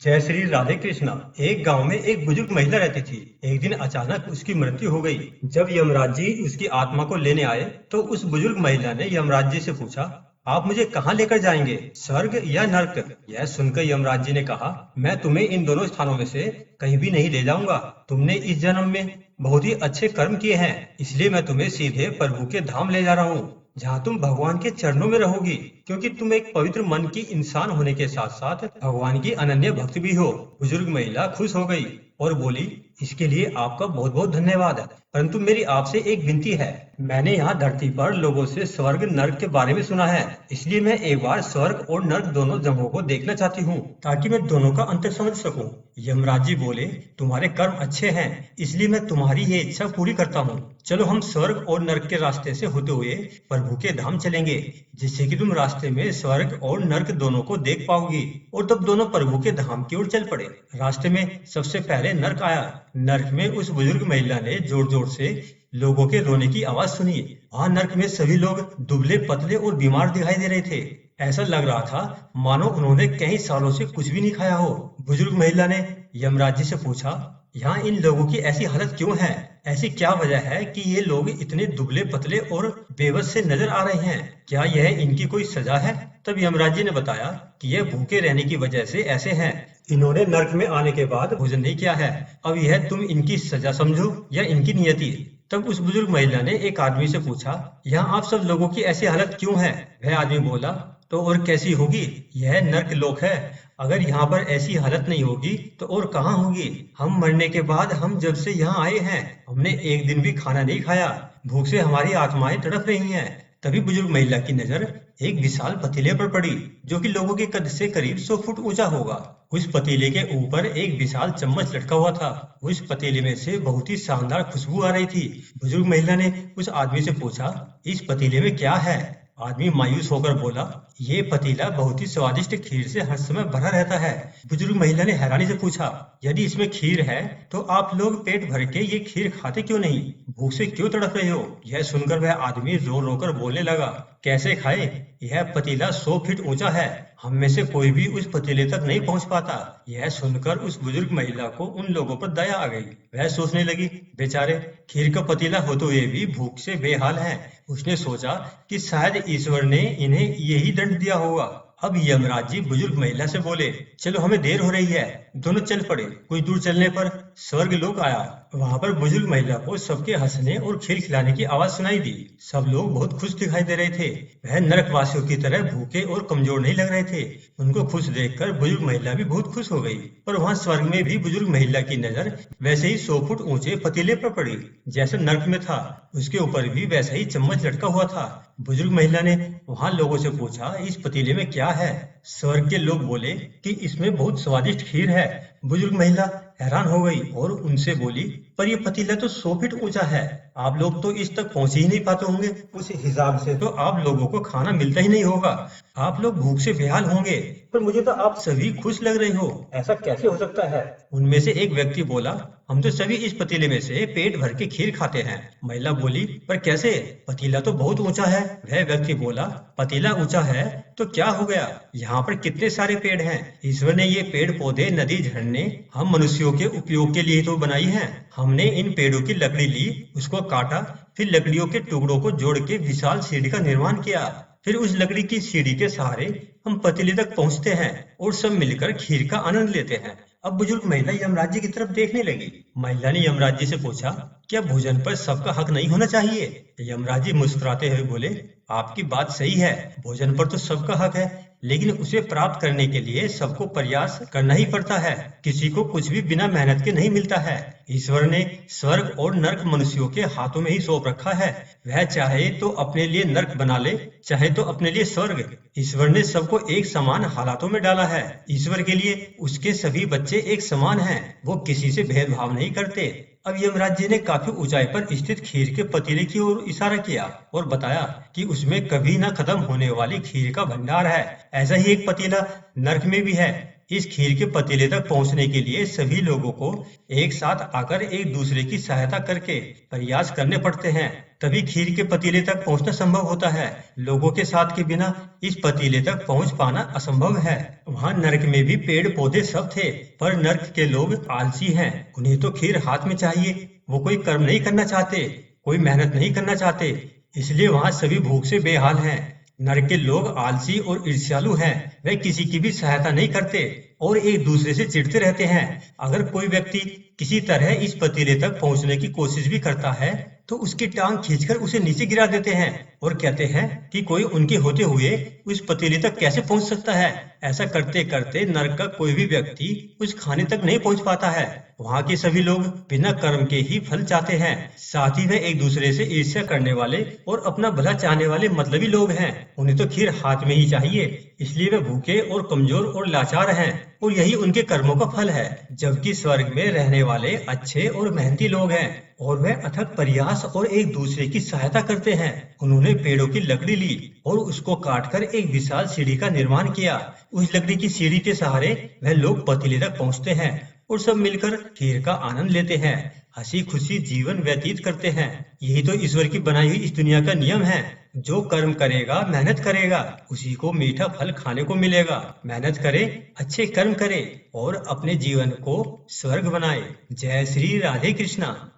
जय श्री राधे कृष्णा। एक गांव में एक बुजुर्ग महिला रहती थी। एक दिन अचानक उसकी मृत्यु हो गई। जब यमराज जी उसकी आत्मा को लेने आए तो उस बुजुर्ग महिला ने यमराज जी से पूछा, आप मुझे कहाँ लेकर जाएंगे, स्वर्ग या नर्क? यह सुनकर यमराज जी ने कहा, मैं तुम्हें इन दोनों स्थानों में से कहीं भी नहीं ले जाऊंगा। तुमने इस जन्म में बहुत ही अच्छे कर्म किए हैं, इसलिए मैं तुम्हें सीधे प्रभु के धाम ले जा रहा हूँ, जहाँ तुम भगवान के चरणों में रहोगी, क्योंकि तुम एक पवित्र मन की इंसान होने के साथ साथ भगवान की अनन्य भक्त भी हो। बुजुर्ग महिला खुश हो गई और बोली, इसके लिए आपका बहुत बहुत धन्यवाद, परंतु मेरी आपसे एक विनती है। मैंने यहाँ धरती पर लोगों से स्वर्ग नर्क के बारे में सुना है, इसलिए मैं एक बार स्वर्ग और नर्क दोनों जगहों को देखना चाहती हूँ, ताकि मैं दोनों का अंतर समझ सकूं। यमराज जी बोले, तुम्हारे कर्म अच्छे हैं, इसलिए मैं तुम्हारी ये इच्छा पूरी करता हूँ। चलो हम स्वर्ग और नर्क के रास्ते से होते हुए प्रभु के धाम चलेंगे, जिससे कि तुम रास्ते में स्वर्ग और नर्क दोनों को देख पाओगी और तब दोनों प्रभु के धाम की ओर चल पड़े। रास्ते में सबसे पहले नर्क आया। नर्क में उस बुजुर्ग महिला ने जोर जोर से लोगों के रोने की आवाज सुनी। वहां नर्क में सभी लोग दुबले पतले और बीमार दिखाई दे रहे थे। ऐसा लग रहा था मानो उन्होंने कई सालों से कुछ भी नहीं खाया हो। बुजुर्ग महिला ने यमराज जी से पूछा, यहाँ इन लोगों की ऐसी हालत क्यों है? ऐसी क्या वजह है कि ये लोग इतने दुबले पतले और बेबस से नजर आ रहे हैं? क्या यह इनकी कोई सजा है? तब यमराज जी ने बताया कि यह भूखे रहने की वजह से ऐसे हैं। इन्होंने नर्क में आने के बाद भोजन नहीं किया है। अब यह तुम इनकी सजा समझो या इनकी नियति? तब उस बुजुर्ग महिला ने एक आदमी से पूछा, यहाँ आप सब लोगों की ऐसी हालत क्यों है? वह आदमी बोला, तो और कैसी होगी, यह नर्क लोक है। अगर यहाँ पर ऐसी हालत नहीं होगी तो और कहाँ होगी? हम मरने के बाद हम जब से यहाँ आए हैं, हमने एक दिन भी खाना नहीं खाया। भूख से हमारी आत्माएं तड़प रही हैं। तभी बुजुर्ग महिला की नजर एक विशाल पतीले पर पड़ी, जो कि लोगों के कद से करीब 100 फुट ऊंचा होगा। उस पतीले के ऊपर एक विशाल चम्मच लटका हुआ था। उस पतीले में से बहुत ही शानदार खुशबू आ रही थी। बुजुर्ग महिला ने उस आदमी से पूछा, इस पतीले में क्या है? आदमी मायूस होकर बोला, ये पतीला बहुत ही स्वादिष्ट खीर से हर समय भरा रहता है। बुजुर्ग महिला ने हैरानी से पूछा, यदि इसमें खीर है तो आप लोग पेट भर के ये खीर खाते क्यों नहीं? भूख से क्यों तड़प रहे हो? यह सुनकर वह आदमी रो रो कर बोलने लगा, कैसे खाए? यह पतीला 100 फीट ऊंचा है, हम में से कोई भी उस पतीले तक नहीं पहुंच पाता। यह सुनकर उस बुजुर्ग महिला को उन लोगों पर दया आ गई। वह सोचने लगी, बेचारे खीर का पतीला होते हुए भी भूख से बेहाल हैं। उसने सोचा कि शायद ईश्वर ने इन्हें यही दंड दिया होगा। अब यमराज जी बुजुर्ग महिला से बोले, चलो हमें देर हो रही है। दोनों चल पड़े। कुछ दूर चलने पर स्वर्ग लोक आया। वहां पर बुजुर्ग महिला को सबके हंसने और खीर खिलाने की आवाज सुनाई दी। सब लोग बहुत खुश दिखाई दे रहे थे। वह नरकवासियों की तरह भूखे और कमजोर नहीं लग रहे थे। उनको खुश देखकर बुजुर्ग महिला भी बहुत खुश हो गई। पर वहां स्वर्ग में भी बुजुर्ग महिला की नजर वैसे ही 100 फुट ऊंचे पतीले पर पड़ी, जैसे नर्क में था। उसके ऊपर भी वैसा ही चम्मच लटका हुआ था। बुजुर्ग महिला ने वहां लोगों से पूछा, इस पतीले में क्या है? स्वर्ग के लोग बोले कि इसमें बहुत स्वादिष्ट खीर है। बुजुर्ग महिला हैरान हो गई और उनसे बोली, पर यह पतीला तो 100 फीट ऊंचा है, आप लोग तो इस तक पहुंच ही नहीं पाते होंगे। उस हिसाब से तो आप लोगों को खाना मिलता ही नहीं होगा। आप लोग भूख से बेहाल होंगे। पर मुझे तो आप सभी खुश लग रहे हो, ऐसा कैसे हो सकता है? उनमें से एक व्यक्ति बोला, हम तो सभी इस पतीले में से पेट भर के खीर खाते हैं। महिला बोली, पर कैसे? पतीला तो बहुत ऊंचा है। वह व्यक्ति बोला, पतीला ऊंचा है तो क्या हो गया, यहाँ पर कितने सारे पेड़ हैं। ईश्वर ने ये पेड़ पौधे, नदी, झरने हम मनुष्यों के उपयोग के लिए तो बनाई हैं। हमने इन पेड़ों की लकड़ी ली, उसको काटा, फिर लकड़ियों के टुकड़ों को जोड़ के विशाल सीढ़ी का निर्माण किया। फिर उस लकड़ी की सीढ़ी के सहारे हम पतीले तक पहुंचते हैं और सब मिलकर खीर का आनंद लेते हैं। अब बुजुर्ग महिला यमराज जी की तरफ देखने लगी। महिला ने यमराज जी से पूछा, क्या भोजन पर सबका हक नहीं होना चाहिए? यमराज जी मुस्कुराते हुए बोले, आपकी बात सही है, भोजन पर तो सबका हक है, लेकिन उसे प्राप्त करने के लिए सबको प्रयास करना ही पड़ता है। किसी को कुछ भी बिना मेहनत के नहीं मिलता है। ईश्वर ने स्वर्ग और नर्क मनुष्यों के हाथों में ही सौंप रखा है। वह चाहे तो अपने लिए नर्क बना ले, चाहे तो अपने लिए स्वर्ग। ईश्वर ने सबको एक समान हालातों में डाला है। ईश्वर के लिए उसके सभी बच्चे एक समान हैं, वो किसी से भेदभाव नहीं करते। अब यमराज जी ने काफी ऊंचाई पर स्थित खीर के पतीले की ओर इशारा किया और बताया कि उसमें कभी न खत्म होने वाली खीर का भंडार है। ऐसा ही एक पतीला नर्क में भी है। इस खीर के पतीले तक पहुंचने के लिए सभी लोगों को एक साथ आकर एक दूसरे की सहायता करके प्रयास करने पड़ते हैं, तभी खीर के पतीले तक पहुंचना संभव होता है। लोगों के साथ के बिना इस पतीले तक पहुंच पाना असंभव है। वहां नर्क में भी पेड़ पौधे सब थे, पर नर्क के लोग आलसी हैं। उन्हें तो खीर हाथ में चाहिए। वो कोई कर्म नहीं करना चाहते, कोई मेहनत नहीं करना चाहते, इसलिए वहां सभी भूख से बेहाल हैं। नर के लोग आलसी और ईर्ष्यालु हैं। वे किसी की भी सहायता नहीं करते और एक दूसरे से चिढ़ते रहते हैं। अगर कोई व्यक्ति किसी तरह इस पतीले तक पहुंचने की कोशिश भी करता है तो उसकी टांग खींचकर उसे नीचे गिरा देते हैं और कहते हैं कि कोई उनके होते हुए उस पतीले तक कैसे पहुंच सकता है। ऐसा करते करते नरक का कोई भी व्यक्ति उस खाने तक नहीं पहुंच पाता है। वहां के सभी लोग बिना कर्म के ही फल चाहते हैं। साथ ही वे एक दूसरे से ईर्ष्या करने वाले और अपना भला चाहने वाले मतलबी लोग हैं। उन्हें तो खीर हाथ में ही चाहिए, इसलिए वे भूखे और कमजोर और लाचार हैं और यही उनके कर्मों का फल है। जबकि स्वर्ग में रहने वाले अच्छे और मेहनती लोग हैं और वे अथक प्रयास और एक दूसरे की सहायता करते हैं। उन्होंने पेड़ों की लकड़ी ली और उसको काटकर एक विशाल सीढ़ी का निर्माण किया। उस लकड़ी की सीढ़ी के सहारे वह लोग पतीले तक पहुंचते हैं और सब मिलकर खीर का आनंद लेते हैं, हंसी खुशी जीवन व्यतीत करते हैं। यही तो ईश्वर की बनाई हुई इस दुनिया का नियम है। जो कर्म करेगा, मेहनत करेगा, उसी को मीठा फल खाने को मिलेगा। मेहनत करे, अच्छे कर्म करे और अपने जीवन को स्वर्ग बनाए। जय श्री राधे कृष्णा।